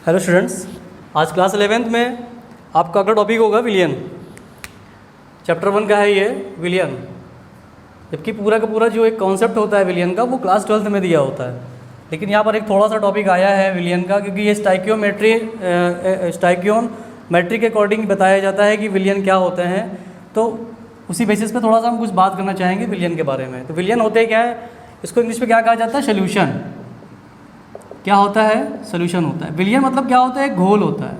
Hello students, आज class 11th में आपका अगला टॉपिक होगा विलियन। चैप्टर 1 का है ये विलियन, जबकि पूरा का पूरा जो एक कॉन्सेप्ट होता है विलियन का वो क्लास 12th में दिया होता है। लेकिन यहाँ पर एक थोड़ा सा टॉपिक आया है विलियन का, क्योंकि ये स्टाइकियोमेट्री के अकॉर्डिंग बताया जाता है कि विलियन क्या होते हैं। तो उसी बेसिस पे थोड़ा सा हम कुछ बात करना चाहेंगे विलियन के बारे में। तो विलियन होते क्या है, इसको इंग्लिश में क्या कहा जाता है, सोल्यूशन। क्या होता है, सोल्यूशन होता है। विलियन मतलब क्या होता है, एक घोल होता है।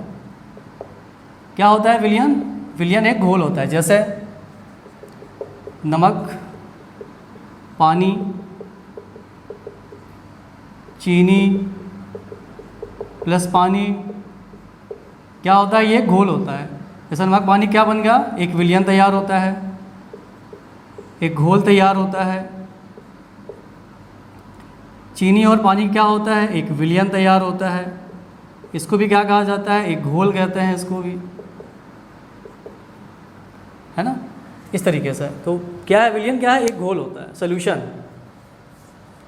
क्या होता है विलियन? विलियन एक घोल होता है। जैसे नमक, पानी, चीनी प्लस पानी, क्या होता है, ये घोल होता है। जैसे नमक पानी क्या बन गया, एक विलियन तैयार होता है, एक घोल तैयार होता है। चीनी और पानी क्या होता है, एक विलियन तैयार होता है। इसको भी क्या कहा जाता है, एक घोल कहते हैं इसको भी, है ना, इस तरीके से। तो क्या है विलियन, क्या है, एक घोल होता है, सोल्यूशन।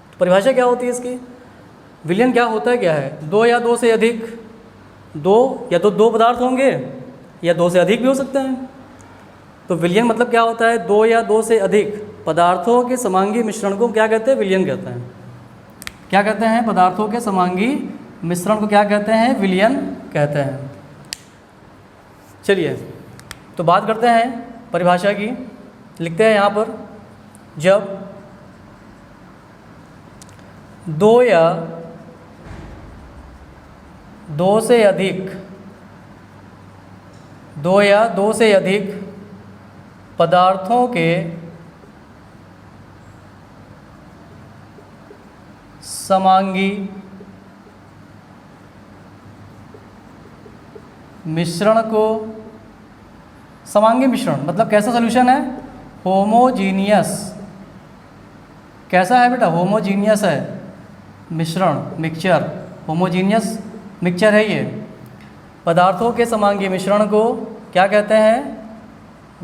तो परिभाषा क्या होती है इसकी, विलियन क्या होता है, क्या है, दो या दो से अधिक, दो या तो दो पदार्थ होंगे या दो से अधिक भी हो सकते हैं। तो विलियन मतलब क्या होता है, दो या दो से अधिक पदार्थों के समांगी मिश्रण को क्या कहते हैं, विलियन कहते हैं। क्या कहते हैं, पदार्थों के समांगी मिश्रण को क्या कहते हैं, विलियन कहते हैं। चलिए तो बात करते हैं परिभाषा की। लिखते हैं यहाँ पर, जब दो या दो से अधिक पदार्थों के समांगी मिश्रण को, समांगी मिश्रण मतलब कैसा सॉल्यूशन है, होमोजीनियस। कैसा है बेटा, होमोजीनियस है मिश्रण, मिक्सचर, होमोजीनियस मिक्सचर है ये। पदार्थों के समांगी मिश्रण को क्या कहते हैं,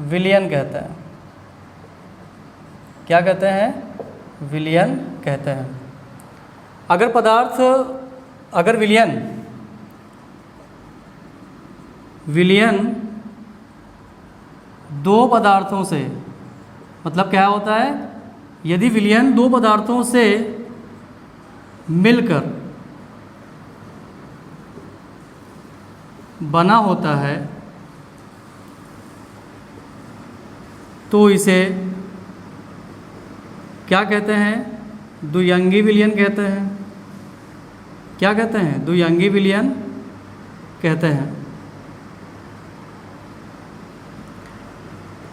विलियन कहते हैं। क्या कहते हैं, विलियन कहते हैं। अगर विलियन दो पदार्थों से, मतलब क्या होता है, यदि विलियन दो पदार्थों से मिलकर बना होता है तो इसे क्या कहते हैं, द्विअंगी विलियन कहते हैं। क्या कहते हैं, द्विअंगी विलियन कहते हैं।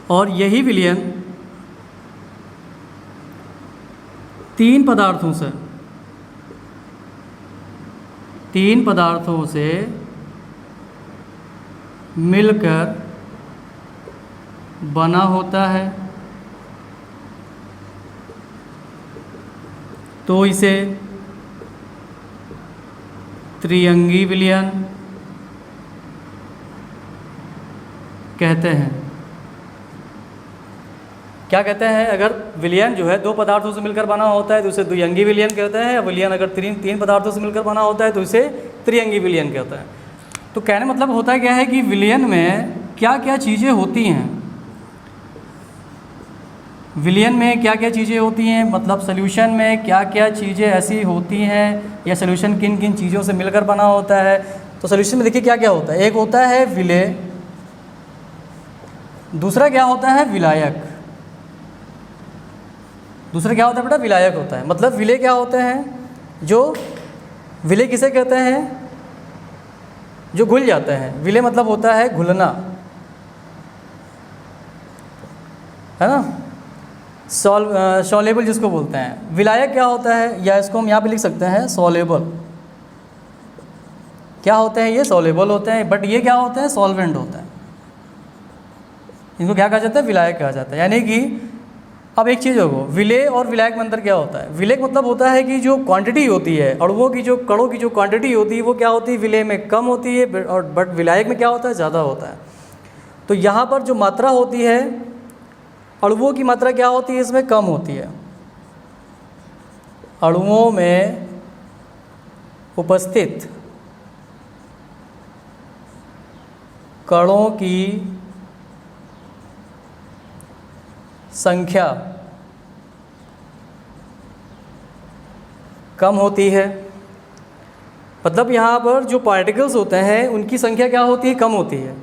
और यही विलियन तीन पदार्थों से मिलकर बना होता है तो इसे त्रिअंगी विलियन कहते हैं। क्या कहते हैं, अगर विलियन जो है दो पदार्थों से मिलकर बना होता है तो उसे द्विअंगी विलियन कहते हैं। या विलियन अगर तीन पदार्थों से मिलकर बना होता है तो इसे त्रिअंगी विलियन कहते हैं। तो कहने मतलब होता है क्या है कि विलियन में क्या क्या चीज़ें होती हैं, विलियन में क्या क्या चीज़ें होती हैं, मतलब सॉल्यूशन में क्या क्या चीज़ें ऐसी होती हैं, या सॉल्यूशन किन किन चीज़ों से मिलकर बना होता है। तो सॉल्यूशन में देखिए क्या क्या होता है, एक होता है विलेय, दूसरा क्या होता है विलायक। दूसरा क्या होता है बेटा, विलायक होता है। मतलब विलेय क्या होते हैं, जो विलेय किसे कहते हैं, जो घुल जाते हैं। विलेय मतलब होता है घुलना, है ना, सॉल्युबल जिसको बोलते हैं। विलायक क्या होता है, या इसको हम यहाँ पे लिख सकते हैं सॉल्युबल। क्या होते हैं ये, सॉल्युबल होते हैं, बट ये क्या होते हैं, सॉल्वेंट होते हैं। इनको क्या कहा जाता है, विलायक कहा जाता है। यानी कि अब एक चीज़ होगा, विलेय और विलायक में अंतर क्या होता है। विलेय मतलब होता है कि जो क्वांटिटी होती है अणुओं की, जो कणों की जो क्वांटिटी होती है वो क्या होती है, विलेय में कम होती है, और बट विलायक में क्या होता है, ज़्यादा होता है। तो यहाँ पर जो मात्रा होती है, अणुओं की मात्रा क्या होती है, इसमें कम होती है। अणुओं में उपस्थित कणों की संख्या कम होती है। मतलब यहाँ पर जो पार्टिकल्स होते हैं उनकी संख्या क्या होती है, कम होती है।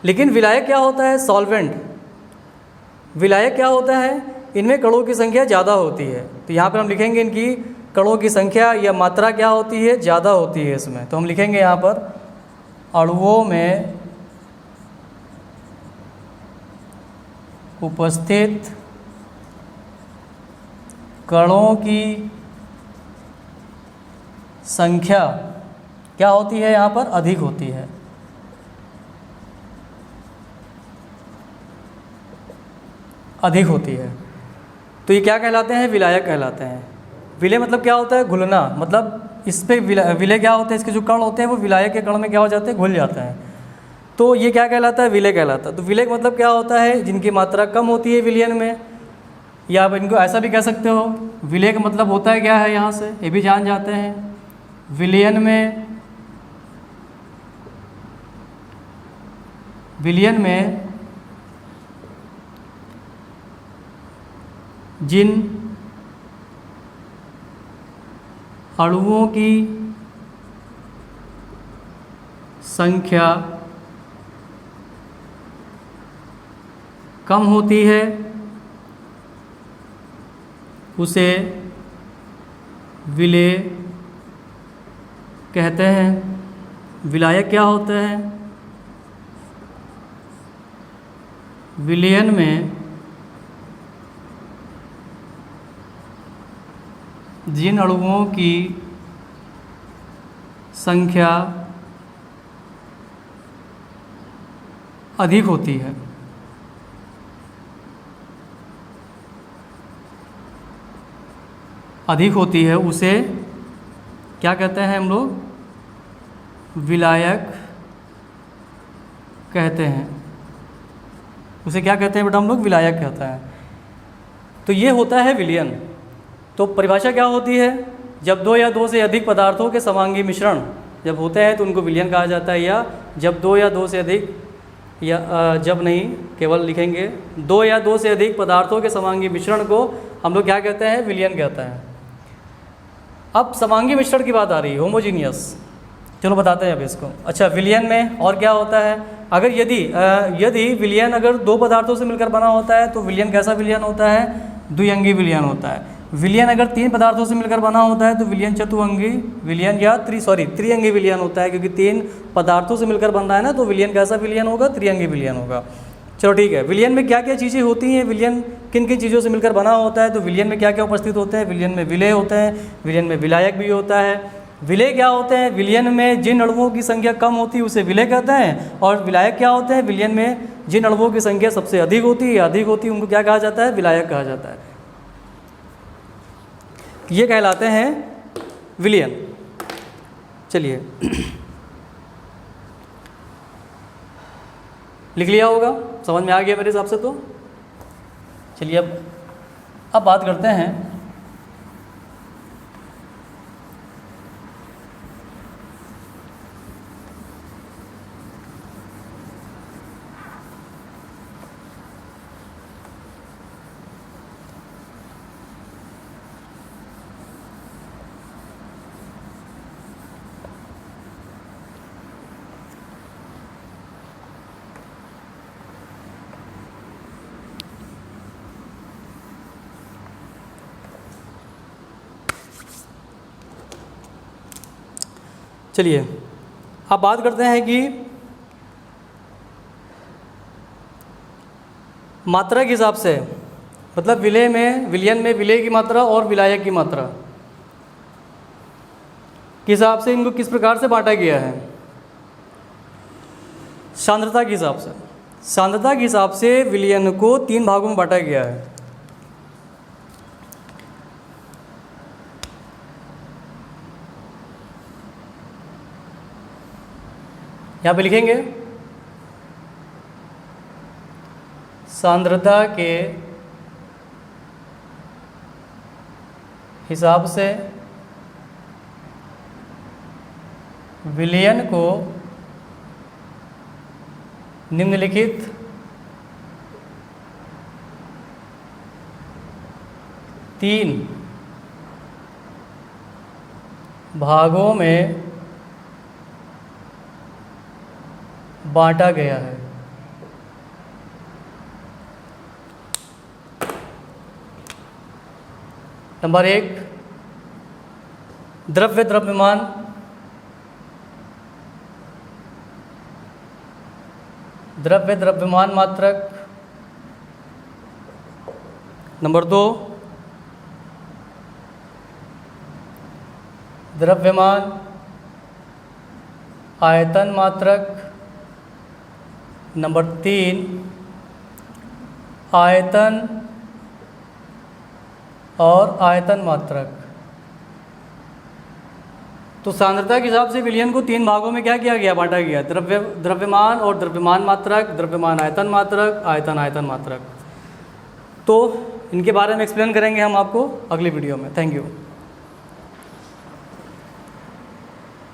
लेकिन विलायक क्या होता है, सॉल्वेंट। विलायक क्या होता है, इनमें कणों की संख्या ज़्यादा होती है। तो यहाँ पर हम लिखेंगे इनकी कणों की संख्या या मात्रा क्या होती है, ज़्यादा होती है इसमें। तो हम लिखेंगे यहाँ पर अणुओं में उपस्थित कणों की संख्या क्या होती है, यहाँ पर अधिक होती है। अधिक होती है। तो ये क्या कहलाते हैं, विलायक कहलाते हैं। विलय मतलब क्या होता है, घुलना। मतलब इस पे विलय क्या होता है, इसके जो कण होते हैं वो विलायक के कण में क्या हो जाते हैं, घुल जाते हैं। तो ये क्या कहलाता है, विलय कहलाता है। तो विलय का मतलब क्या होता है, जिनकी मात्रा कम होती है विलयन में। या आप इनको ऐसा भी कह सकते हो, विलय का मतलब होता है क्या है, यहाँ से ये भी जान जाते हैं। विलयन में जिन अणुओं की संख्या कम होती है उसे विलेय कहते हैं। विलायक क्या होता है, विलयन में जिन अणुओं की संख्या अधिक होती है उसे क्या कहते हैं हम लोग, विलायक कहते हैं। उसे क्या कहते हैं बेटा हम लोग, विलायक कहते हैं। तो ये होता है विलयन। तो परिभाषा क्या होती है, जब दो या दो से अधिक पदार्थों के समांगी मिश्रण जब होते हैं तो उनको विलयन कहा जाता है। या जब दो या दो से अधिक, या जब नहीं, केवल लिखेंगे दो या दो से अधिक पदार्थों के समांगी मिश्रण को हम लोग क्या कहते हैं, विलयन कहते हैं। अब समांगी मिश्रण की बात आ रही है, होमोजीनियस। चलो बताते हैं अब इसको। अच्छा, विलयन में और क्या होता है, अगर यदि विलयन अगर दो पदार्थों से मिलकर बना होता है तो विलयन कैसा विलयन होता है, द्विअंगी विलयन होता है। विलयन अगर तीन पदार्थों से मिलकर बना होता है तो विलयन चतुअंगी विलयन या त्रिअंगी विलयन होता है, क्योंकि तीन पदार्थों से मिलकर बन रहा है ना, तो विलयन कैसा विलयन होगा, त्रिअंगी विलयन होगा। चलो ठीक है, विलयन में क्या क्या चीज़ें होती हैं, विलयन किन किन चीज़ों से मिलकर बना होता है, तो विलयन में क्या क्या उपस्थित होते हैं, विलयन में विलेय होते हैं, विलयन में विलायक भी होता है। विलेय क्या होते हैं, विलयन में जिन अणुओं की संख्या कम होती है उसे विलेय कहते हैं। और विलायक क्या होते हैं, विलयन में जिन अणुओं की संख्या सबसे अधिक होती है उनको क्या कहा जाता है, विलायक कहा जाता है। ये कहलाते हैं विलयन। चलिए लिख लिया होगा, समझ में आ गया मेरे हिसाब से। तो चलिए अब बात करते हैं चलिए अब बात करते हैं कि मात्रा के हिसाब से, मतलब विलयन में विलेय की मात्रा और विलायक की मात्रा के हिसाब से इनको किस प्रकार से बांटा गया है, सांद्रता के हिसाब से। सांद्रता के हिसाब से विलयन को तीन भागों में बांटा गया है। यहाँ पे लिखेंगे सांद्रता के हिसाब से विलयन को निम्नलिखित तीन भागों में बांटा गया है। नंबर 1 द्रव्य द्रव्यमान, द्रव्य द्रव्यमान मात्रक। नंबर 2 द्रव्यमान आयतन मात्रक। नंबर 3 आयतन और आयतन मात्रक। तो सांद्रता के हिसाब से विलयन को तीन भागों में क्या किया गया, बांटा गया, द्रव्यमान और द्रव्यमान मात्रक, द्रव्यमान आयतन मात्रक, आयतन आयतन मात्रक। तो इनके बारे में एक्सप्लेन करेंगे हम आपको अगली वीडियो में। Thank you.